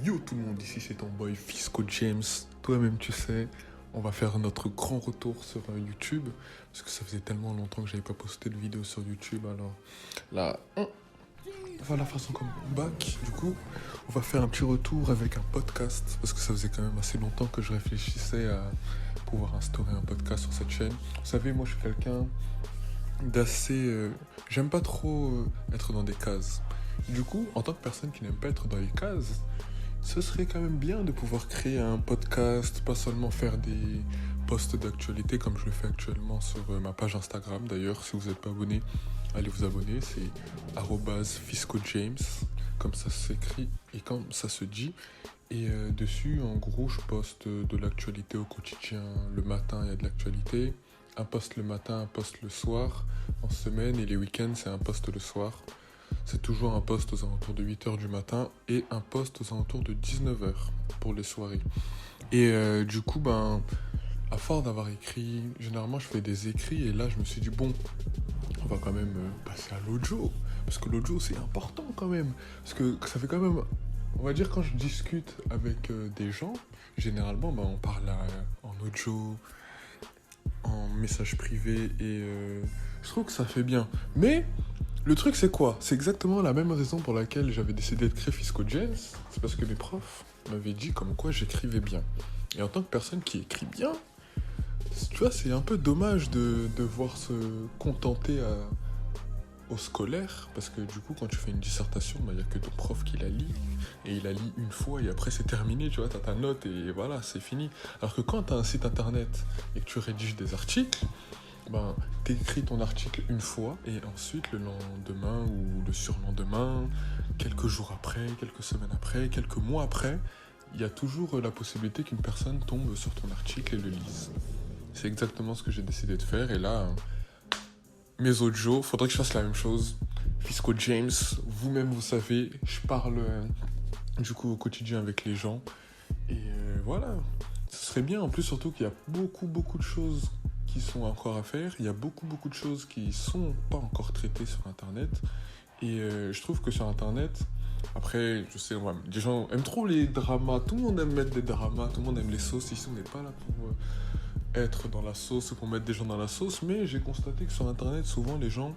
Yo tout le monde, ici c'est ton boy Fisco James. Toi-même tu sais, on va faire notre grand retour sur YouTube. Parce que ça faisait tellement longtemps que j'avais pas posté de vidéo sur YouTube. Alors là, voilà la façon comme back. Du coup, on va faire un petit retour avec un podcast. Parce que ça faisait quand même assez longtemps que je réfléchissais à pouvoir instaurer un podcast sur cette chaîne. Vous savez, moi je suis quelqu'un d'assez... j'aime pas trop être dans des cases. Du coup, en tant que personne qui n'aime pas être dans les cases, ce serait quand même bien de pouvoir créer un podcast, pas seulement faire des posts d'actualité comme je le fais actuellement sur ma page Instagram. D'ailleurs, si vous n'êtes pas abonné, allez vous abonner. C'est @fiscojames, comme ça s'écrit et comme ça se dit. Et dessus, en gros, je poste de l'actualité au quotidien. Le matin, il y a de l'actualité. Un post le matin, un post le soir. En semaine et les week-ends, c'est un post le soir. C'est toujours un post aux alentours de 8h du matin et un post aux alentours de 19h pour les soirées. Et du coup, à force d'avoir écrit, généralement je fais des écrits et là je me suis dit, bon, on va quand même passer à l'audio. Parce que l'audio c'est important quand même. Parce que ça fait quand même, on va dire quand je discute avec des gens, généralement on parle en audio, en message privé et je trouve que ça fait bien. Mais le truc, c'est quoi? C'est exactement la même raison pour laquelle j'avais décidé de créer Fisco James. C'est parce que mes profs m'avaient dit comme quoi j'écrivais bien. Et en tant que personne qui écrit bien, tu vois, c'est un peu dommage de devoir se contenter au scolaire. Parce que du coup, quand tu fais une dissertation, il n'y a que ton prof qui la lit. Et il la lit une fois et après c'est terminé, tu vois, t'as ta note et voilà, c'est fini. Alors que quand t'as un site internet et que tu rédiges des articles, t'écris ton article une fois et ensuite le lendemain ou le surlendemain, quelques jours après, quelques semaines après, quelques mois après, il y a toujours la possibilité qu'une personne tombe sur ton article et le lise. C'est exactement ce que j'ai décidé de faire et là, mes audios, faudrait que je fasse la même chose. Fisco James, vous-même vous savez, je parle du coup au quotidien avec les gens et voilà, ce serait bien en plus surtout qu'il y a beaucoup de choses qui sont encore à faire. Il y a beaucoup de choses qui sont pas encore traitées sur Internet. Et je trouve que sur Internet, après, je sais, des gens aiment trop les dramas. Tout le monde aime mettre des dramas, tout le monde aime les sauces. Ici, on n'est pas là pour être dans la sauce ou pour mettre des gens dans la sauce. Mais j'ai constaté que sur Internet, souvent, les gens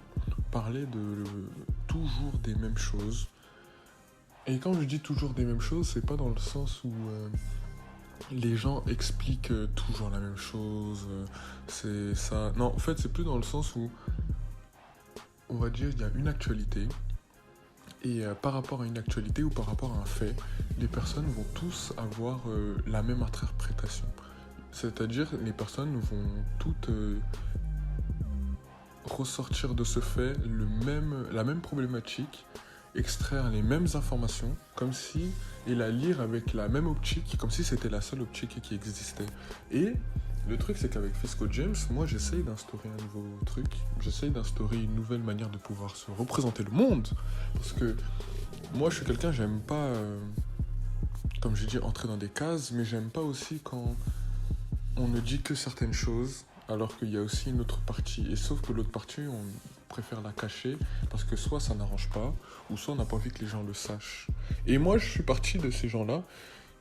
parlaient de toujours des mêmes choses. Et quand je dis toujours des mêmes choses, c'est pas dans le sens où... les gens expliquent toujours la même chose, c'est ça. Non, en fait, c'est plus dans le sens où, on va dire, il y a une actualité, et par rapport à une actualité ou par rapport à un fait, les personnes vont tous avoir la même interprétation. C'est-à-dire, les personnes vont toutes ressortir de ce fait la même problématique, extraire les mêmes informations, comme si, et la lire avec la même optique, comme si c'était la seule optique qui existait. Et le truc, c'est qu'avec Fisco James, moi, j'essaye d'instaurer un nouveau truc, j'essaye d'instaurer une nouvelle manière de pouvoir se représenter le monde, parce que moi, je suis quelqu'un, j'aime pas, comme j'ai dit, entrer dans des cases, mais j'aime pas aussi quand on ne dit que certaines choses, alors qu'il y a aussi une autre partie. Et sauf que l'autre partie, on préfère la cacher, parce que soit ça n'arrange pas, ou soit on n'a pas envie que les gens le sachent. Et moi, je suis partie de ces gens-là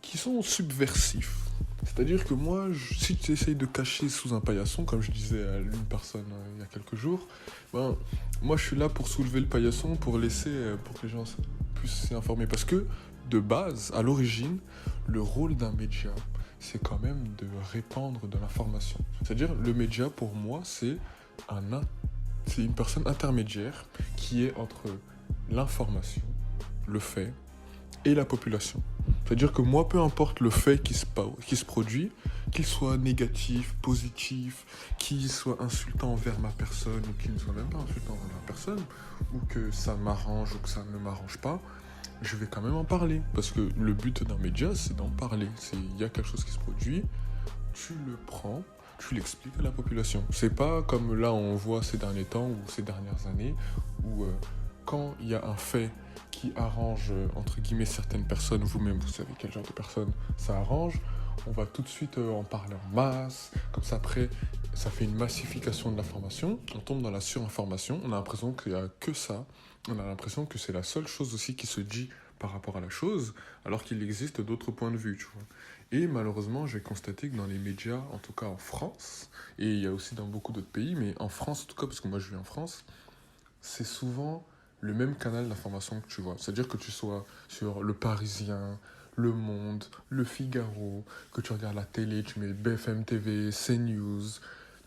qui sont subversifs. C'est-à-dire que moi, si tu essayes de cacher sous un paillasson, comme je disais à une personne il y a quelques jours, moi je suis là pour soulever le paillasson, pour laisser, pour que les gens puissent s'informer. Parce que, de base, à l'origine, le rôle d'un média, c'est quand même de répandre de l'information. C'est-à-dire, le média, pour moi, c'est une personne intermédiaire qui est entre l'information, le fait, et la population. C'est-à-dire que moi, peu importe le fait qui se produit, qu'il soit négatif, positif, qu'il soit insultant envers ma personne, ou qu'il ne soit même pas insultant envers ma personne, ou que ça m'arrange ou que ça ne m'arrange pas, je vais quand même en parler. Parce que le but d'un média, c'est d'en parler. Il y a quelque chose qui se produit, tu le prends, tu l'expliques à la population. C'est pas comme là on voit ces derniers temps ou ces dernières années, où quand il y a un fait qui arrange, entre guillemets, certaines personnes, vous-même, vous savez quel genre de personnes ça arrange, on va tout de suite en parler en masse, comme ça après, ça fait une massification de l'information, on tombe dans la surinformation, on a l'impression qu'il n'y a que ça, on a l'impression que c'est la seule chose aussi qui se dit par rapport à la chose, alors qu'il existe d'autres points de vue, tu vois. Et malheureusement, j'ai constaté que dans les médias, en tout cas en France, et il y a aussi dans beaucoup d'autres pays, mais en France en tout cas, parce que moi je vis en France, c'est souvent le même canal d'information que tu vois. C'est-à-dire que tu sois sur Le Parisien, Le Monde, Le Figaro, que tu regardes la télé, tu mets BFM TV, CNews,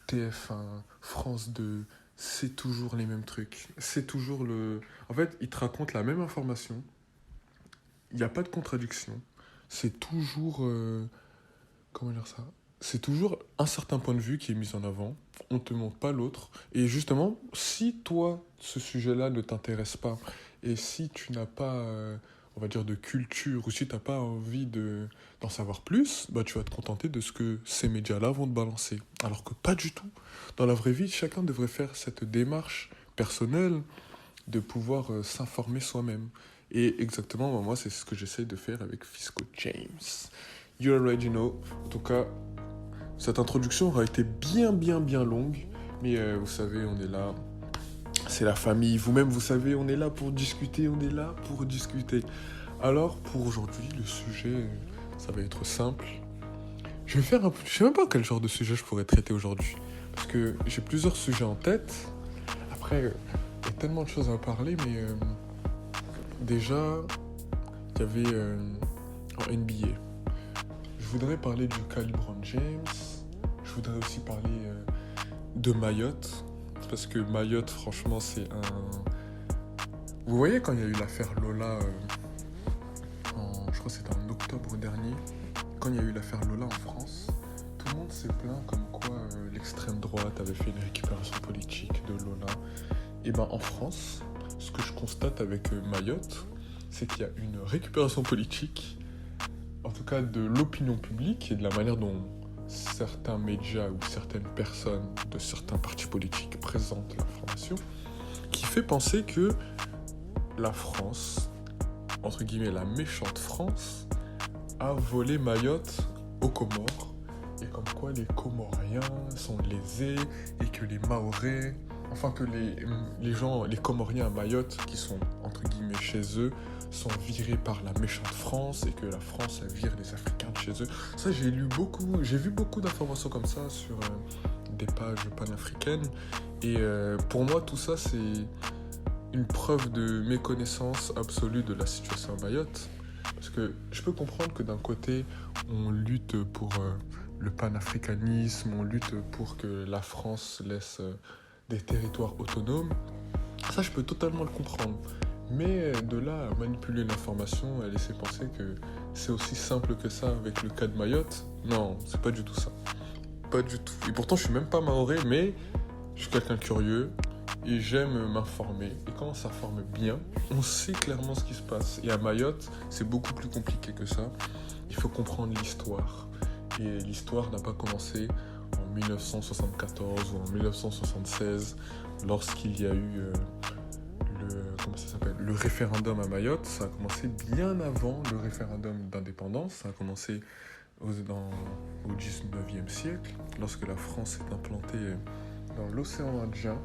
TF1, France 2, c'est toujours les mêmes trucs. C'est toujours le... En fait, ils te racontent la même information, il n'y a pas de contradiction, c'est toujours... comment dire ça? C'est toujours un certain point de vue qui est mis en avant. On ne te montre pas l'autre. Et justement, si toi, ce sujet-là ne t'intéresse pas, et si tu n'as pas, on va dire, de culture, ou si tu n'as pas envie d'en savoir plus, bah, tu vas te contenter de ce que ces médias-là vont te balancer. Alors que pas du tout. Dans la vraie vie, chacun devrait faire cette démarche personnelle de pouvoir s'informer soi-même. Et exactement, moi, c'est ce que j'essaie de faire avec Fisco James. You already know. En tout cas, cette introduction aura été bien longue. Mais vous savez, on est là. C'est la famille. Vous-même, vous savez, on est là pour discuter. On est là pour discuter. Alors, pour aujourd'hui, le sujet, ça va être simple. Je sais même pas quel genre de sujet je pourrais traiter aujourd'hui. Parce que j'ai plusieurs sujets en tête. Après, il y a tellement de choses à parler. Mais déjà, il y avait en NBA. Je voudrais parler du cas LeBron James. Je voudrais aussi parler de Mayotte. Parce que Mayotte, franchement, c'est un... Vous voyez quand il y a eu l'affaire Lola, je crois que c'était en octobre dernier, quand il y a eu l'affaire Lola en France, tout le monde s'est plaint comme quoi l'extrême droite avait fait une récupération politique de Lola. Et ben en France, ce que je constate avec Mayotte, c'est qu'il y a une récupération politique, en tout cas de l'opinion publique et de la manière dont certains médias ou certaines personnes de certains partis politiques présentent l'information, qui fait penser que la France, entre guillemets la méchante France, a volé Mayotte aux Comores, et comme quoi les Comoriens sont lésés et que les Mahorais, enfin que les gens, les Comoriens à Mayotte qui sont entre guillemets chez eux, sont virés par la méchante France et que la France vire les Africains de chez eux. Ça, j'ai vu beaucoup d'informations comme ça sur des pages panafricaines. Et pour moi, tout ça, c'est une preuve de méconnaissance absolue de la situation à Mayotte. Parce que je peux comprendre que d'un côté, on lutte pour le panafricanisme, on lutte pour que la France laisse des territoires autonomes. Ça, je peux totalement le comprendre. Mais de là à manipuler l'information et laisser penser que c'est aussi simple que ça avec le cas de Mayotte, non, c'est pas du tout ça. Pas du tout. Et pourtant, je suis même pas mahorais, mais je suis quelqu'un de curieux et j'aime m'informer. Et quand on s'informe bien, on sait clairement ce qui se passe. Et à Mayotte, c'est beaucoup plus compliqué que ça. Il faut comprendre l'histoire. Et l'histoire n'a pas commencé en 1974 ou en 1976, lorsqu'il y a eu... le référendum à Mayotte. Ça a commencé bien avant le référendum d'indépendance. Ça a commencé au 19e siècle, lorsque la France s'est implantée dans l'océan Indien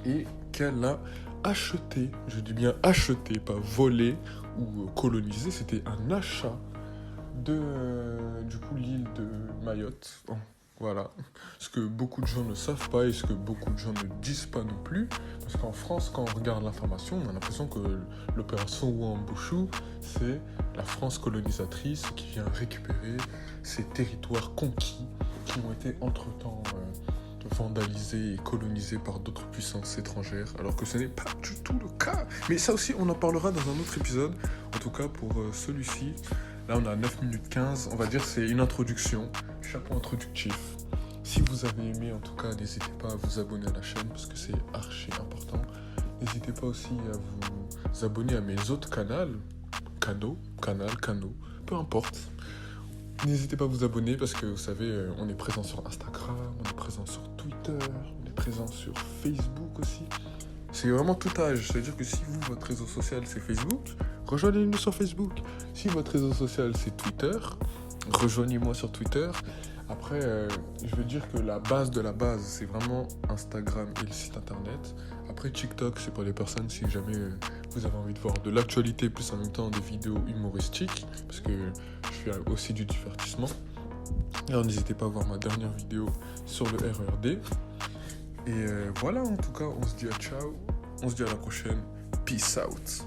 et qu'elle a acheté, je dis bien acheté, pas volé ou colonisé, c'était un achat de du coup l'île de Mayotte. Voilà, ce que beaucoup de gens ne savent pas et ce que beaucoup de gens ne disent pas non plus. Parce qu'en France, quand on regarde l'information, on a l'impression que l'opération Ouambouchou, c'est la France colonisatrice qui vient récupérer ces territoires conquis qui ont été entre-temps vandalisés et colonisés par d'autres puissances étrangères, alors que ce n'est pas du tout le cas. Mais ça aussi, on en parlera dans un autre épisode. En tout cas, pour celui-ci, là on a 9 minutes 15, on va dire c'est une introduction, chapeau introductif. Si vous avez aimé, en tout cas, n'hésitez pas à vous abonner à la chaîne parce que c'est archi important. N'hésitez pas aussi à vous abonner à mes autres canaux, peu importe. N'hésitez pas à vous abonner parce que vous savez, on est présent sur Instagram, on est présent sur Twitter, on est présent sur Facebook aussi. C'est vraiment tout âge, c'est-à-dire que si vous, votre réseau social c'est Facebook, rejoignez-nous sur Facebook. Si votre réseau social c'est Twitter, rejoignez-moi sur Twitter. Après, je veux dire que la base de la base, c'est vraiment Instagram et le site internet. Après, TikTok, c'est pour les personnes si jamais vous avez envie de voir de l'actualité, plus en même temps des vidéos humoristiques, parce que je fais aussi du divertissement. Alors, n'hésitez pas à voir ma dernière vidéo sur le RERD. Et voilà, en tout cas, on se dit à ciao, on se dit à la prochaine. Peace out.